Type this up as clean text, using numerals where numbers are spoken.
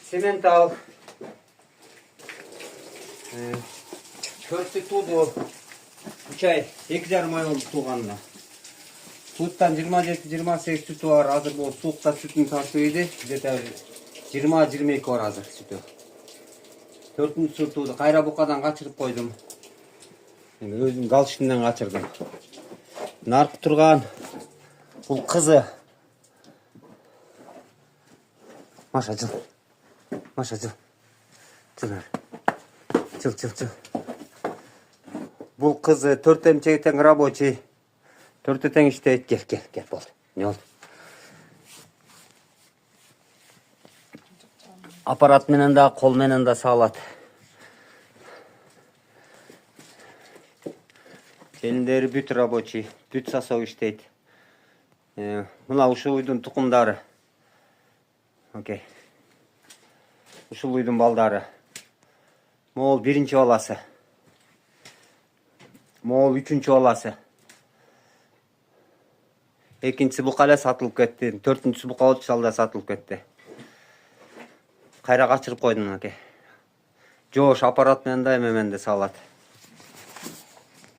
Сементал. Төрттүк туду. 3 ай, 2,5 ай oldu туғанына. Суыттан 27-28 сүті бар. Азыр бұл суықта сүтін тартып еді. Где-то 20-22 бар азыр сүті. Төртінші суды қайра бұқадан қачырып қойдым. Өзім галшыннан қачырдым. Нарқы тұрған бұл қызы. Маша, жыл. Маша, жыл. Жыл. Бұл қызы 4 емчегітен рабочий. 4 тең іштейді. Кел, болды. Не oldu? Аппарат менен да, қол менен да сағалады. Келіндері бүт рабочий, бүт сасау іштейді. Мына ушул уйдун тұқымдары. Окей. Ушул уйдун балдары. Моол биринчи баласы. Моол үчүнчү баласы. Экинчisi букала сатылып кетти. Төртүнчүсү бука отчалда сатылып кетти. Кайра качырып койдум аке. Жоош аппарат менен да эме менен да салат.